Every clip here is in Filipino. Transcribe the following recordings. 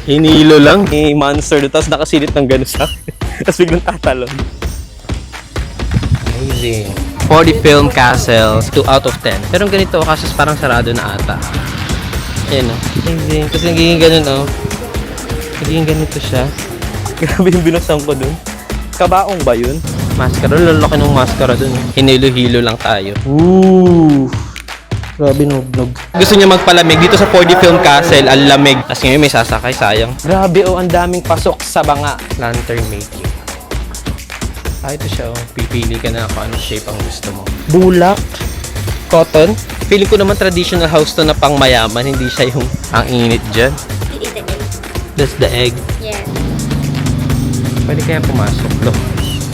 Hinilo lang. May monster doon. Tapos nakasilip ng gano'n sa akin. Tapos biglang tatalon. Amazing. 40 Film Castle. 2 out of 10. Pero ganito, kasi parang sarado na ata. Ayan o. Amazing. Kasi nagiging ganun o. Nagiging ganito siya. Grabe yung binuksan ko doon. Kabaong ba yun? Maskara. Lalaki ng maskara doon. Hinilo-hilo lang tayo. Ooh. Grabe, nog. Gusto niya magpalamig dito sa 4D Film Castle, ang lamig. Tapos ngayon may sasakay, sayang. Grabe ang daming pasok sa banga. Lantern making. Ito siya pipili ka na kung anong shape ang gusto mo. Bulak. Cotton. Feeling ko naman traditional house to na pang mayaman, hindi siya yung ang init dyan. That's the egg. Yes. Pwede kaya pumasok, no?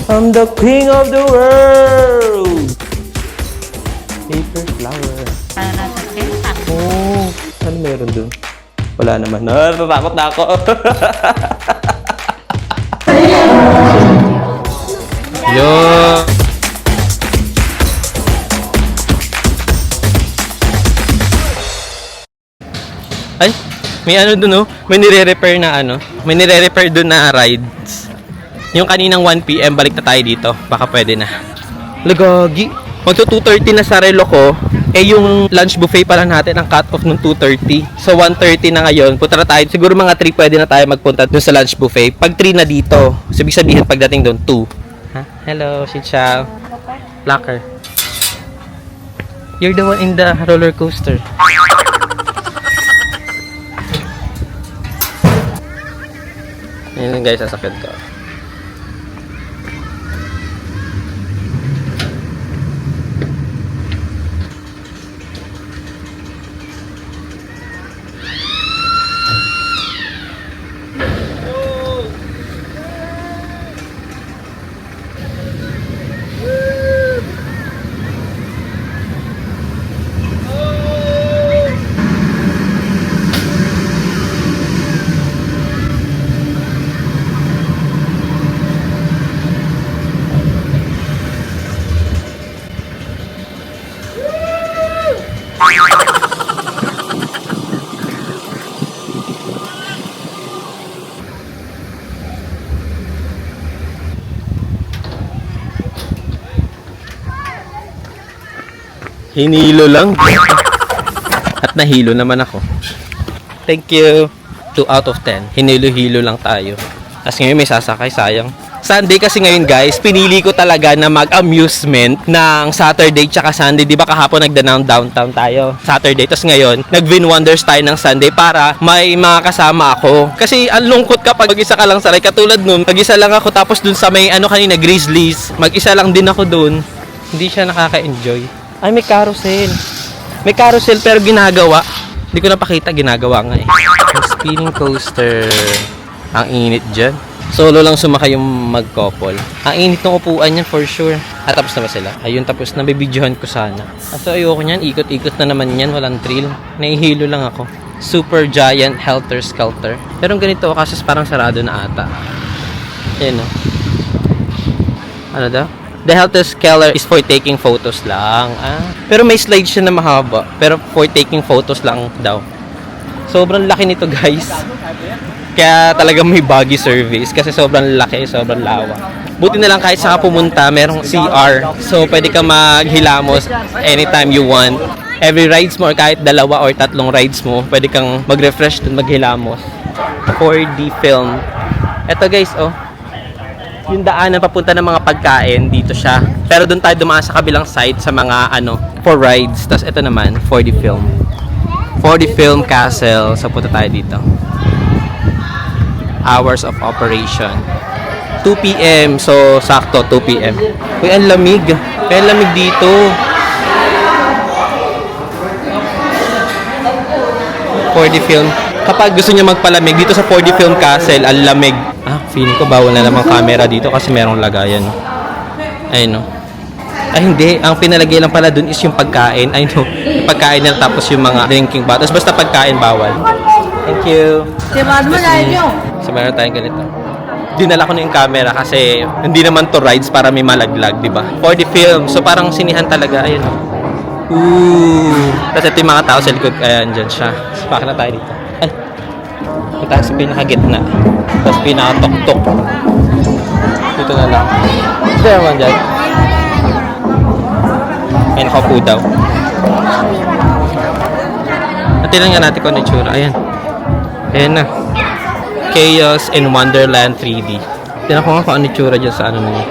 I'm the king of the world! Paper flower. Para nasa senta. Oh, ano meron dun? Wala naman. Natatakot na ako. Yo! Ay, may ano dun, oh. May nire-repair na ano. May nire-repair dun na rides. Yung kaninang 1 PM, balik na tayo dito. Baka pwede na. Lagagi. Magto 2:30 na sa relo ko. Eh yung lunch buffet pala natin ang cut-off ng 2:30. So 1:30 na ngayon. Punta na tayo. Siguro mga 3 pwede na tayo magpunta dun sa lunch buffet. Pag 3 na dito. So ibig sabihin pagdating doon 2. Ha? Hello, si Chow. Locker. You're the one in the roller coaster. Ayan guys, sasakyan ko. Hinilo lang. At nahilo naman ako. Thank you. 2 out of 10. Hinilo-hilo lang tayo. Tapos ngayon may sasakay, sayang. Sunday kasi ngayon guys, pinili ko talaga na mag-amusement ng Saturday tsaka Sunday. Di ba kahapon nagda-downtown tayo Saturday. Tapos ngayon, nag-Vin Wonders tayo ng Sunday para may mga kasama ako. Kasi ang lungkot kapag mag-isa ka lang sa ride. Katulad nun, mag-isa lang ako tapos dun sa may ano kanina, Grizzlies. Mag-isa lang din ako dun. Hindi siya nakaka-enjoy. Ay, may carousel. May carousel pero ginagawa. Hindi ko napakita, ginagawa nga eh. Ang spinning coaster. Ang init dyan. Solo lang sumakay yung mag-couple. Ang init ng upuan yan for sure. At tapos na ba sila? Ayun, tapos na. Bibidyohan ko sana. So ayoko nyan. Ikot-ikot na naman yan. Walang thrill. Nahihilo lang ako. Super giant helter skelter. Pero ganito kasi parang sarado na ata. Ayan o. Ano daw? The helter skelter is for taking photos lang. Pero may slide siya na mahaba. Pero for taking photos lang daw. Sobrang laki nito guys. Kaya talaga may buggy service. Kasi sobrang laki, sobrang lawa. Buti na lang kahit saka pumunta, merong CR. So pwede ka maghilamos anytime you want. Every rides mo or kahit 2 or 3 rides mo, pwede kang mag-refresh dun, maghilamos. 4D film. Eto guys, oh. Yung daanan papunta ng mga pagkain, dito siya. Pero doon tayo dumaan sa kabilang site sa mga for rides. Tapos ito naman, 4D Film. 4D Film Castle. So punta tayo dito. Hours of operation. 2 PM. So sakto, 2 PM. Uy, ang lamig. Ang lamig dito. 4D Film. Kapag gusto niya magpalamig dito sa 4D Film Castle, ang lamig. Feeling ko bawal na naman camera dito kasi merong lagayan. Ayun, no. Ay, hindi. Ang pinalagay lang pala dun is yung pagkain. I know. Yung pagkain lang tapos yung mga drinking bottles. Basta pagkain bawal. Thank you. So, meron tayong ganito. Dinala ko na yung camera kasi hindi naman to rides para may malaglag, di ba? 4D Film. So, parang sinihan talaga. Ayun. Ooh. Tapos ito yung mga tao sa likod. Ayan, dyan siya. So, baka na tayo dito. Ay. Punta tayo sa pinakagitna. Tapos pinakatok-tok. Dito na lang. Dito naman dyan. May nakaupo daw. At tingnan nga natin kung ano yung tsura. Ayan. Ayan na. Chaos in Wonderland 3D. Tingnan ko nga kung ano yung tsura dyan sa ano nila.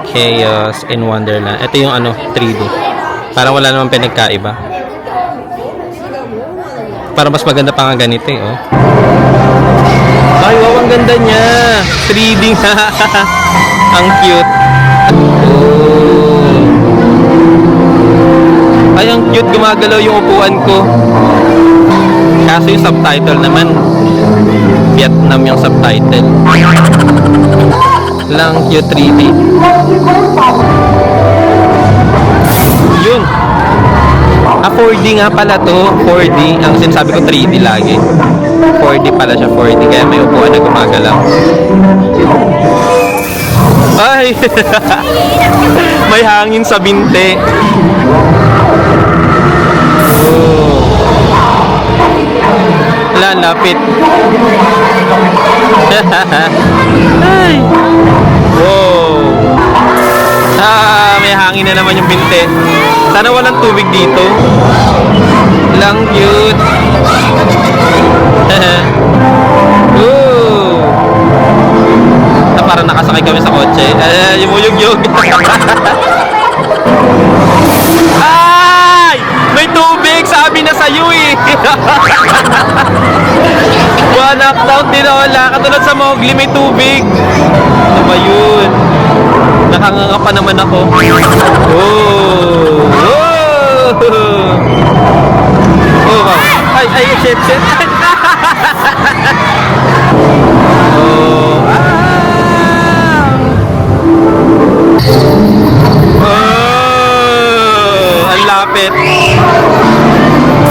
Chaos in Wonderland. Ito yung ano, 3D. Parang wala namang pinagkaiba. Parang mas maganda pa nga ganito eh, oh. Ay, wow, ang ganda niya. 3D nga. Ang cute. Oh. Ay, ang cute. Gumagalaw yung upuan ko. Kaso yung subtitle naman, Vietnam yung subtitle. Lang cute 3D. Yun. 4D nga pala to. 4D. Ang sinasabi ko 3D lagi. 4D pala siya. 4D. Kaya may upuan na gumagalaw. Ay! May hangin sa binte. Oh. Wala, lapit. Ay! Wow! May hangin na naman yung binte. Sana walang tubig dito. Lang cute. Ooh. Parang nakasakay kami sa kotse. Yumuyog-yog. Ay! May tubig! Sabi na sa'yo eh. Knockdown din wala. Katulad sa Mowgli, may tubig. Ano ba yun? Nakanganga pa naman ako. Oh! Oh! Oh, wow. Ay, shit. Oh! Oh! Ang lapit.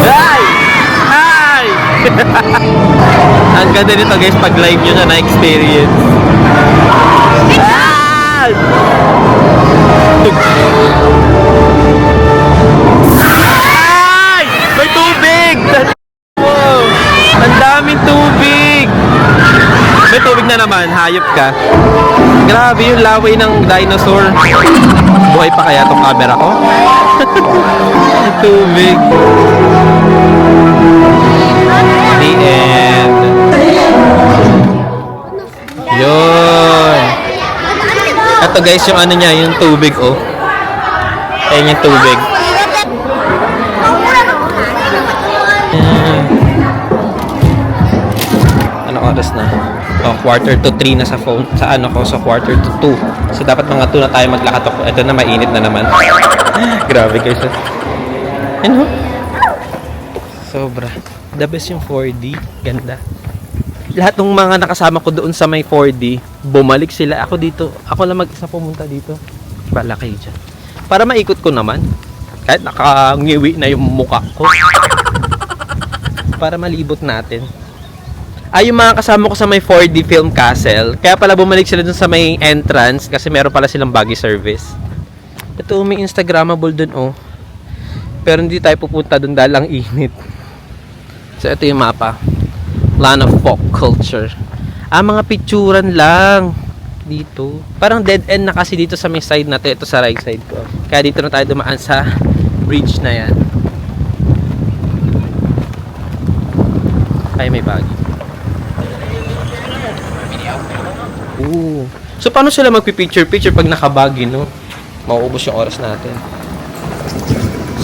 Ay! Ang ganda nito guys pag live nyo na na-experience. Ay! May tubig! Wow! Ang daming tubig! May tubig na naman, hayop ka. Grabe yung laway ng dinosaur. Buhay pa kaya tong camera ko? Tubig. The end. Yun. Ito guys, yung ano niya, yung tubig, oh. Ayan yung tubig. Ano oras na? Oh, 2:45 na sa phone. Sa ano ko, sa 1:45. So dapat mga 2 na tayo maglakad. Ito na, mainit na naman. Grabe guys. Ano? Sobra. The best yung 4D. Ganda. Lahat ng mga nakasama ko doon sa may 4D, bumalik sila. Ako dito. Ako lang mag-isa pumunta dito. Bala kayo dyan. Para maikot ko naman. Kahit nakangiwi na yung mukha ko. Para malibot natin. Ay, yung mga kasama ko sa may 4D Film Castle. Kaya pala bumalik sila dun sa may entrance. Kasi meron pala silang buggy service. Ito, may Instagrammable dun, oh. Pero hindi tayo pupunta dun dahil ang init. So, ito yung mapa. Land of Folk Culture. Mga picturan lang. Dito. Parang dead end na kasi dito sa may side natin. Ito sa right side ko. Kaya dito na tayo dumaan sa bridge na yan. Ay, may bagay. Ooh. So, paano sila magpipicture-picture pag nakabagay, no? Mauubos yung oras natin.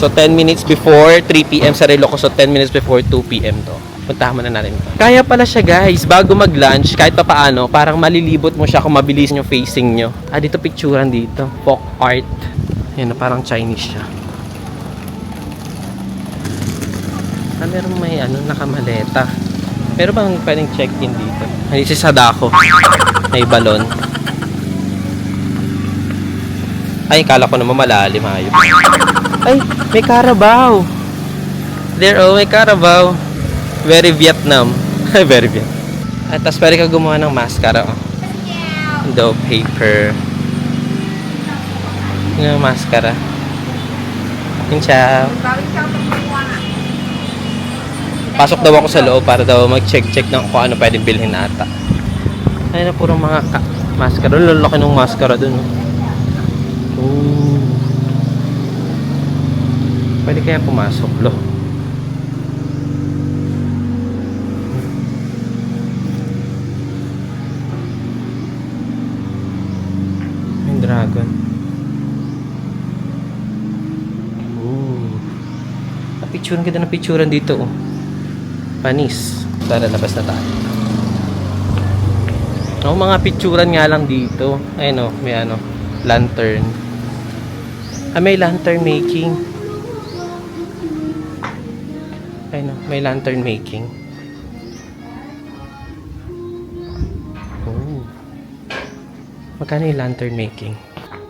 So, 10 minutes before 3 p.m. sa relo ko. So, 10 minutes before 2 p.m. to. Puntahan mo na natin ito. Kaya pala siya guys, bago mag-lunch, kahit pa paano, parang malilibot mo siya kung mabilis yung facing nyo. Dito picturean dito. Folk art. Yan, parang Chinese siya. Meron may nakamaleta. Meron bang pwedeng check-in dito? Hindi si Sadako. May balon. Ay, kala ko naman malalim hayop. Ay, may Carabao. There, oh, may Carabao. Very Vietnam. Very Vietnam. At tapos pwede ka gumawa ng mascara, oh. Dough paper. Yung mascara. Xin chào. Pasok daw ako sa loob para daw mag-check ng kung ano pwedeng bilhin na ata. Ayun na, puro mga maskara. Lalaki ng maskara dun. Oh. Pwede kaya pumasok, lo. Yung dragon. Oh. Napicturan kita ng picturan dito, oh. Panis. Tara, labas na tayo. Oh, mga picturan nga lang dito. Ayun, oh, may ano, lantern. May lantern making. Ayun, oh, may lantern making. Oh. Magkano yung lantern making?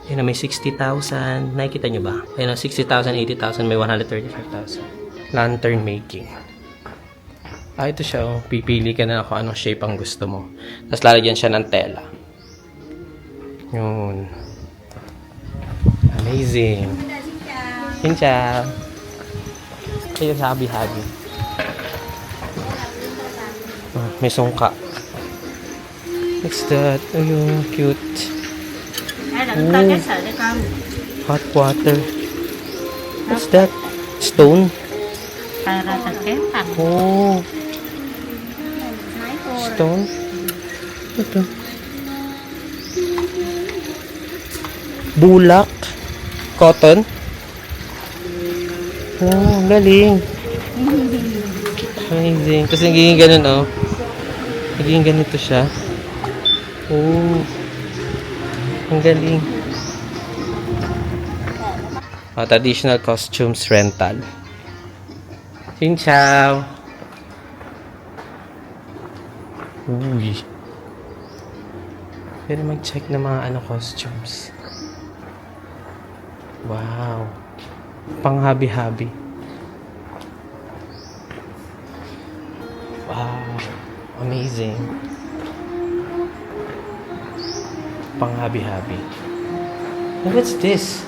Ayun, may 60,000. Nakikita nyo ba? Ayun, 60,000, 80,000, may 135,000. Lantern making. Ito siya, oh. Pipili ka na kung anong shape ang gusto mo. Tapos lalagyan siya ng tela. Yun. Amazing. Xin chào. Ayun, habi-habi. Oh, may sungka. What's that? Ayun, cute. Oh, hot water. What's that? Stone? Oh. Stone? Ito. Bulak. Cotton. Oh, galing. Amazing. Kasi nagiging ganun, oh. Nagiging ganito siya. Oh. Ang galing. Oh, traditional costumes rental. Xin chào. Uy. Pwede mag-check ng mga costumes. Wow. Pang habi-habi. Wow. Amazing. Pang habi-habi. What's this?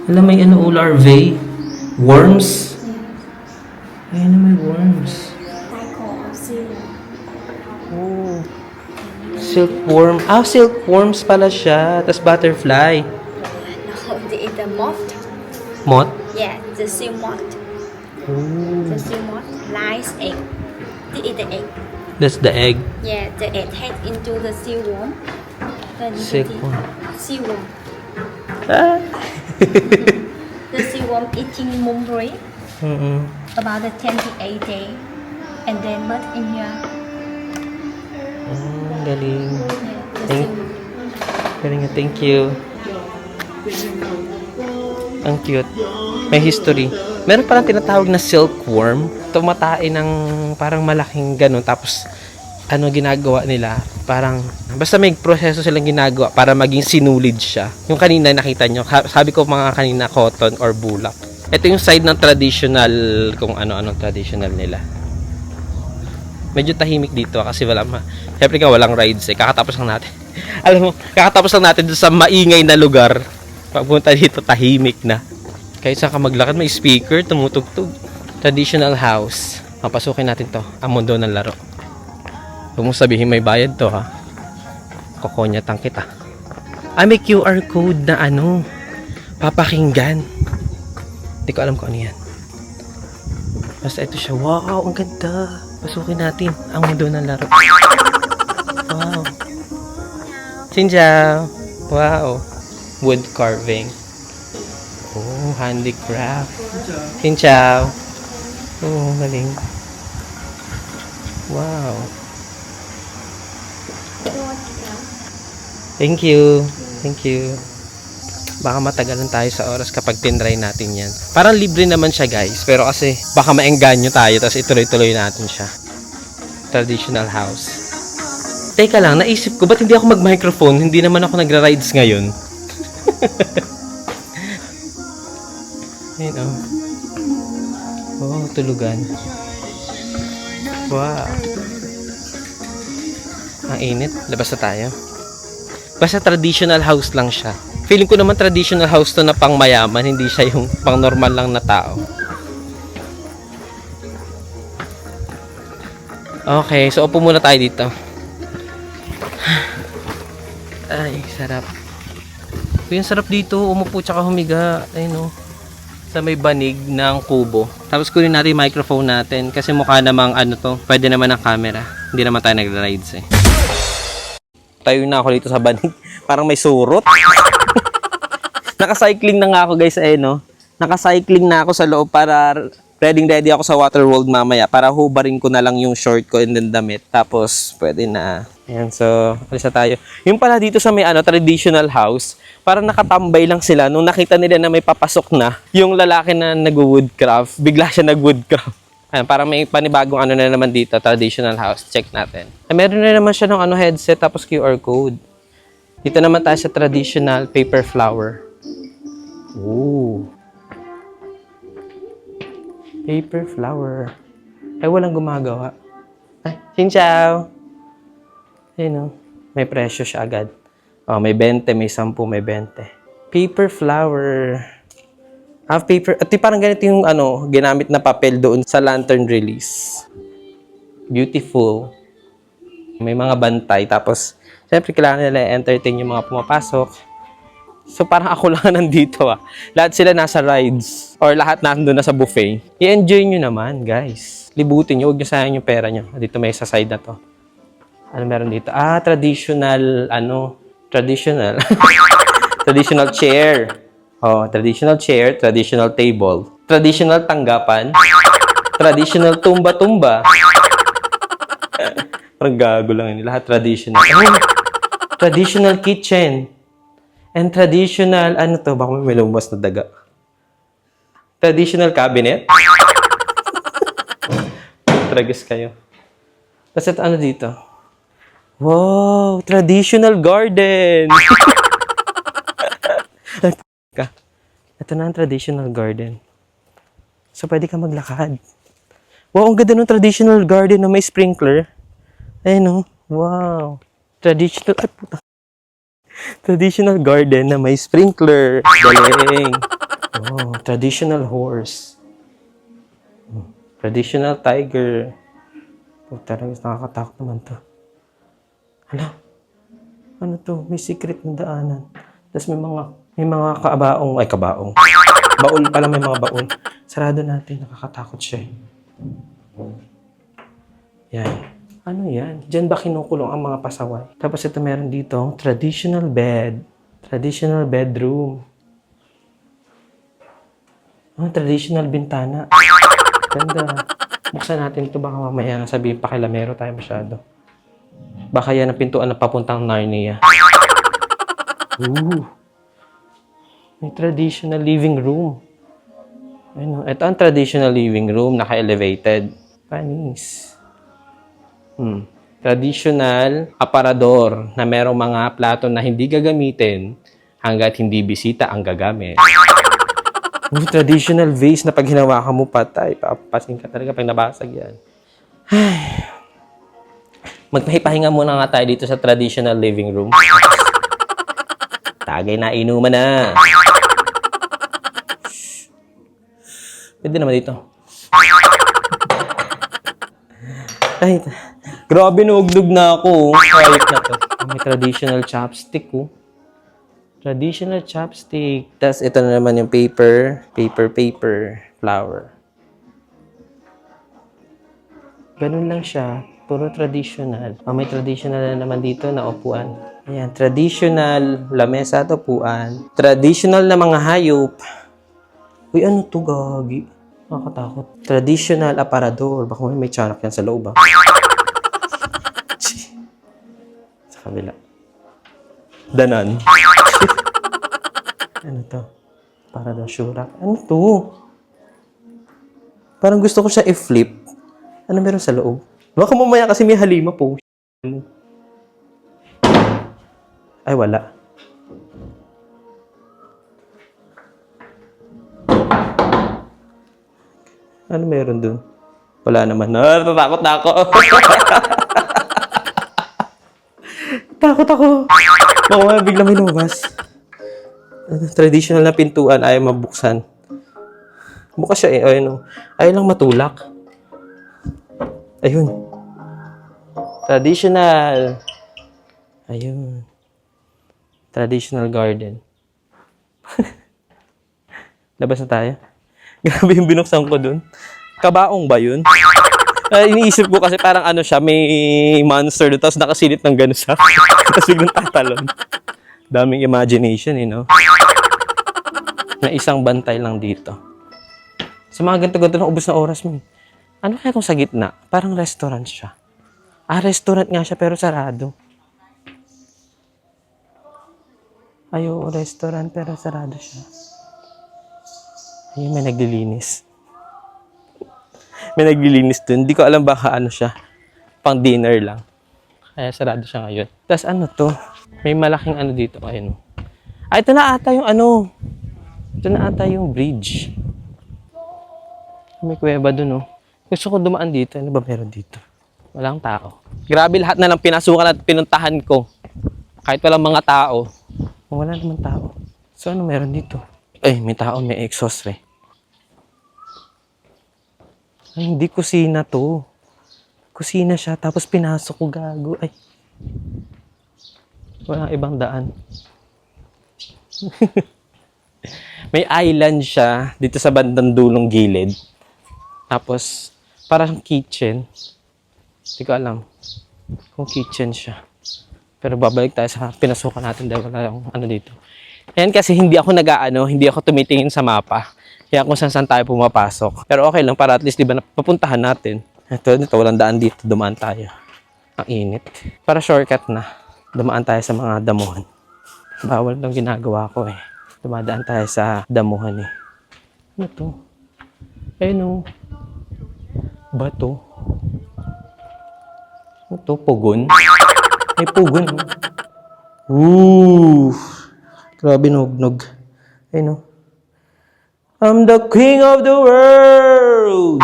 Alam, may larvae. Worms. Ayan na, may worms. Oh. Silkworm. Silkworms pala siya. Tapos butterfly. No, they eat the moth. Moth? Yeah, the sea moth. Oh. The sea moth lies egg. They eat the egg. That's the egg. Yeah, the egg head into the sea worm. Then you Silkworm. Sea worm. Ah. The sea worm eating mulberry about the 28 day, and then mud in here. Galing. Yeah, the sea worm. Galing nga, thank you. Ang cute. May history. Meron palang tinatawag na silkworm. Tumatay ng parang malaking ganun. Tapos, ginagawa nila? Parang, basta may proseso silang ginagawa para maging sinulid siya. Yung kanina nakita nyo, sabi ko mga kanina cotton or bulak. Ito yung side ng traditional, kung ano-anong traditional nila. Medyo tahimik dito kasi syempre ka walang rides eh. Kakatapos lang natin. Alam mo, kakatapos lang natin doon sa maingay na lugar. Pagpunta dito, tahimik na. Kahit saan ka maglakad, may speaker, tumutugtog. Traditional house. Papasukin natin to. Ang mundo ng laro. Huwag mong sabihin may bayad to, ha. Kokonyatang kita. May QR code na papakinggan. Hindi ko alam kung ano yan. Basta ito siya. Wow, ang ganda. Pasukin natin ang mundo ng laro. Wow. Xin chào. Wow. Wood carving. Oh, handicraft. Xin chào. Oh, galing. Wow. Thank you. Thank you. Baka matagalan tayo sa oras kapag tinry natin yan. Parang libre naman siya, guys. Pero kasi baka maengganyo tayo tapos ituloy-tuloy natin siya. Traditional house. Teka lang, naisip ko, ba't hindi ako mag-microphone? Hindi naman ako nagra-rides ngayon. Ayun, oh. Oh, tulugan. Wow. Ang init. Labas na tayo. Basta traditional house lang siya. Feeling ko naman traditional house to na pang mayaman, hindi siya yung pang normal lang na tao. Okay, so upo muna tayo dito. Ay, sarap. Uy, ang sarap dito. Umupo tsaka humiga. Ayun, oh. Sa may banig ng kubo. Tapos kunin natin yung microphone natin kasi mukha namang ano to, pwede naman ang camera. Hindi naman tayo nagra-rides eh. Tayo na ako dito sa banig. Parang may surot. Naka-cycling na nga ako guys eh no. Naka-cycling na ako sa loob para ready ako sa Waterworld mamaya para hubarin ko na lang yung short ko and then damit. Tapos pwede na. Ayan, so alis na tayo. Yung pala dito sa may traditional house, parang nakatambay lang sila nung nakita nila na may papasok na yung lalaki na nag-woodcraft. Bigla siya nag-woodcraft. Ayan, parang may panibagong ano na naman dito, traditional house. Check natin. Ay, meron na naman siya ng headset tapos QR code. Dito naman tayo sa traditional paper flower. Ooh. Paper flower. Ay, walang gumagawa. Ay, Xin-Chao. Ayun, may presyo siya agad. Oh, may 20, may 10, may 20. Paper flower. Paper. At parang ganito yung ginamit na papel doon sa lantern release. Beautiful. May mga bantay. Tapos, syempre, kailangan nila entertain yung mga pumapasok. So, parang ako lang nandito Lahat sila nasa rides. Or lahat nandun na sa buffet. I-enjoy nyo naman, guys. Libutin nyo. Huwag nyo sayang yung pera nyo. Dito may sa side na to. Ano meron dito? Traditional, traditional. Traditional chair. Oh, traditional chair, traditional table. Traditional tanggapan. Traditional tumba-tumba. Parang gago lang yun. Lahat traditional. Traditional kitchen. And traditional, baka may lumabas na daga. Traditional cabinet. Tragis kayo. Tapos ito, dito? Wow, traditional garden. Ito na ang traditional garden. So, pwede ka maglakad. Wow, ang ganda ng traditional garden na may sprinkler. Ayun, wow. Traditional garden na may sprinkler. Galing. Oh, traditional horse. Traditional tiger. Oh, talagang nakakatakot naman to. Ano to? May secret na daanan. Tapos may mga kabaong. Baul pala, may mga baul. Sarado natin. Nakakatakot siya. Yan. Ano yan? Diyan ba kinukulong ang mga pasaway? Tapos ito meron dito, traditional bed. Traditional bedroom. Traditional bintana. Ganda. Buksan natin ito. Baka mamaya sabihin pakilamero tayo masyado. Baka yan ang pintuan na papuntang Narnia. Ooh. May traditional living room. Ito ang traditional living room. Naka-elevated. Panis. Traditional aparador na merong mga plato na hindi gagamitin hanggat hindi bisita ang gagamit. Traditional vase na pag hinawakan mo patay. Papasin ka talaga pag nabasag yan. Magpahipahinga muna nga tayo dito sa traditional living room. Tagay na, inuman na. Pwede naman dito. Ay, grabe, nuuglog na ako. Quiet na to. May traditional chopstick, Traditional chopstick. Tapos ito na naman yung paper, flower. Ganun lang siya. Puro traditional. May traditional na naman dito na upuan. Ayan, traditional lamesa at upuan. Traditional na mga hayop. Uy, ano to, gagi? Nakakatakot. Traditional aparador. Baka may tiyanak yan sa loob, Sa kabila. Danan. Ano to? Aparador syurak. Ano to? Parang gusto ko siya i-flip. Ano meron sa loob? Baka mamaya kasi may halima po. Ay, wala. Ano meron dun? Wala naman. Natatakot na ako. Takot ako. Baka bigla may lumabas. Traditional na pintuan ayaw mabuksan. Bukas siya Ayun lang matulak. Ayun. Traditional. Ayun. Traditional garden. Labas na tayo. Grabe yung binuksan ko dun. Kabaong ba yun? Iniisip ko kasi parang ano siya, may monster doon, tapos nakasilip ng gano'n siya. Tapos biglang tatalon. Daming imagination, Na isang bantay lang dito. Sa mga ganito-ganito na ubos na oras mo. Ano kaya kung sa gitna? Parang restaurant siya. Restaurant nga siya pero sarado. Ayo, restaurant pero sarado siya. Ayun, may naglilinis. May naglilinis dun. Hindi ko alam baka ano siya. Pang dinner lang. Kaya sarado siya ngayon. Tapos ano to? May malaking ano dito. Ayun. Ito na ata yung ano. Ito na ata yung bridge. May kuweba dun, Gusto ko dumaan dito. Ano ba meron dito? Walang tao. Grabe lahat na lang pinasukan at pinuntahan ko. Kahit walang mga tao. Wala naman tao. So ano meron dito? Ay, may tao. May exhaust Ay, hindi kusina to. Kusina siya. Tapos pinasok ko gago. Ay. Walang ibang daan. May island siya dito sa bandang dulong gilid. Tapos, parang kitchen. Hindi ko alam kung kitchen siya. Pero babalik tayo sa pinasukan natin dahil wala yung ano dito. Ayan kasi hindi ako hindi ako tumitingin sa mapa. Kaya kung saan tayo pumapasok. Pero okay lang para at least di ba papuntahan natin. Ito, walang daan dito. Dumaan tayo. Ang init. Para shortcut na. Dumaan tayo sa mga damuhan. Bawal itong ginagawa ko Dumadaan tayo sa damuhan Ano to? Ayun Bato. Ano to? Pugon? May pugon Ooh! Grabe nog. Ayun I'm the king of the world!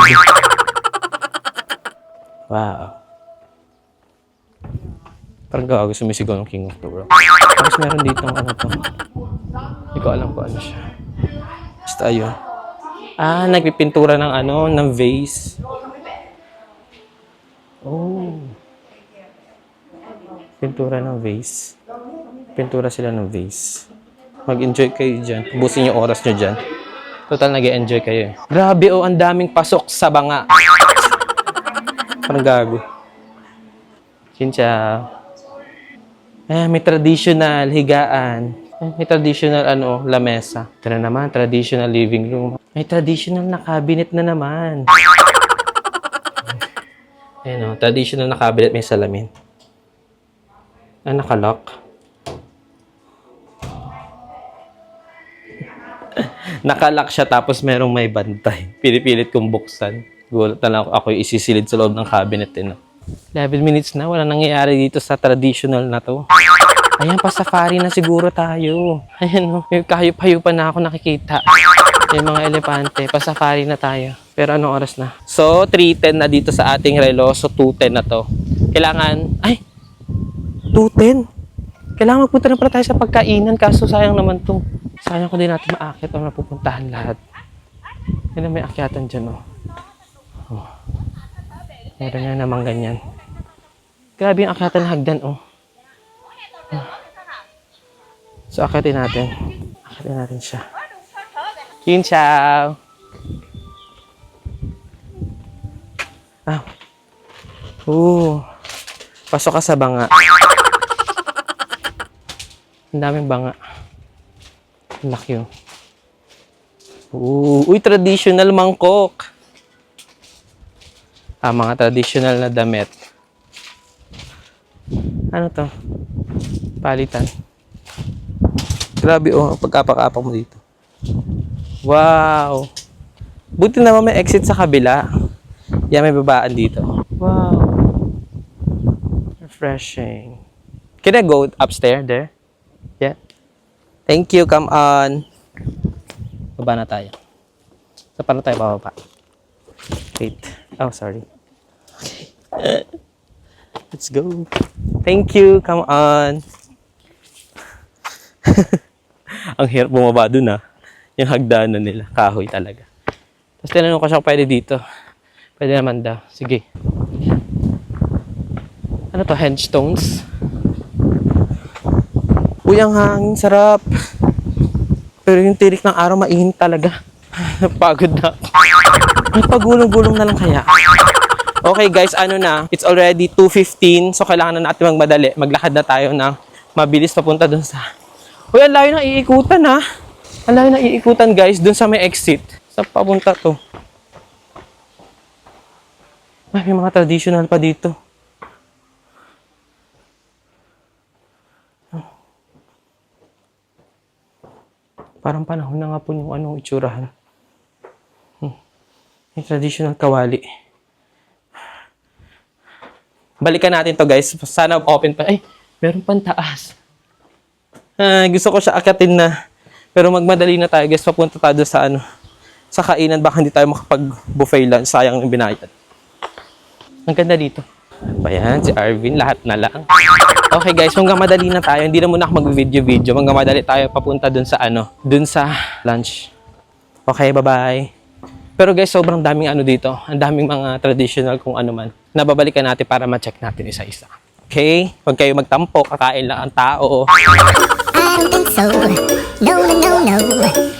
Wow. Parang gago sumisigaw ng king of the world. Tapos meron dito ano to. Hindi ko alam kung ano siya. Basta ayun. Nagpipintura ng vase. Oh. Pintura ng vase. Pintura sila ng vase. Mag-enjoy kayo dyan. Ubusin yung oras nyo dyan. Total nag-enjoy kayo Grabe ang daming pasok sa banga. Parang gago. Kincha. May traditional higaan. May traditional lamesa. Ito na naman, traditional living room. May traditional na cabinet na naman. Ayun traditional na cabinet may salamin. Nakalock. Nakalock siya tapos merong may bantay. Pinipilit kong buksan. Gulat na lang ako isisilid sa loob ng cabinet 11 minutes na, wala nangyayari dito sa traditional na to. Ayan, pa-safari na siguro tayo. Ayan may kahayop-hayupan na ako nakikita. Yung mga elepante, pa-safari na tayo. Pero anong oras na? So, 3:10 na dito sa ating relo. So, 2:10 na to. Kailangan, 2:10? Kailangan magpunta na pala tayo sa pagkainan. Kaso sayang naman to. Sayang ko din natin maakit o napupuntahan lahat. Yan may akyatan dyan, Meron na naman ganyan. Grabe yung akyatan hagdan, So, akyatin natin. Akyatin natin siya. Kinchaw! Pasok ka sa banga. Ang daming banga. Laki Uy, traditional mangkok. Mga traditional na damit. Ano to? Palitan. Grabe pagkapak-apak mo dito. Wow! Buti naman may exit sa kabila. Yan, may babaan dito. Wow! Refreshing. Can I go upstairs there? Yeah. Thank you, come on. Baba na tayo. So, paano tayo bababa? Wait. Sorry. Okay. Let's go. Thank you, come on. Ang hirap bumaba dun Yung hagdanan nila. Kahoy talaga. Tapos tinanong ko siya kung pwede dito. Pwede naman daw. Sige. Ano Ano to? Headstones? Uy, ang hangin. Sarap. Pero yung tirik ng araw, mainit talaga. Napagod na. Ay, pagulong-gulong na lang kaya. Okay guys, ano na, it's already 2:15, so kailangan na natin magmadali. Maglakad na tayo ng mabilis papunta dun sa... Uy, ang layo na iikutan ha. Ang layo na iikutan guys, dun sa may exit. Sa papunta to. Ay, may mga traditional pa dito. Parang panahon na nga po yung anong itsurahan. Yung traditional kawali. Balikan natin to guys. Sana open pa. Ay, meron pang taas. Gusto ko siya akatin na. Pero magmadali na tayo guys. Papunta tayo sa ano. Sa kainan. Baka hindi tayo makapag-buffet lunch. Sayang yung binayad. Ang ganda dito. Ano ba yan? Si Arvin. Lahat na lang. Okay guys, hanggang madali na tayo. Hindi na muna ako mag-video-video. Hanggang madali tayo papunta dun sa ano. Dun sa lunch. Okay, bye-bye. Pero guys, sobrang daming ano dito. Ang daming mga traditional kung ano man. Nababalikan natin para ma-check natin isa-isa. Okay? Huwag kayo magtampo. Kakain lang ang tao. I don't think so. No, no, no, no.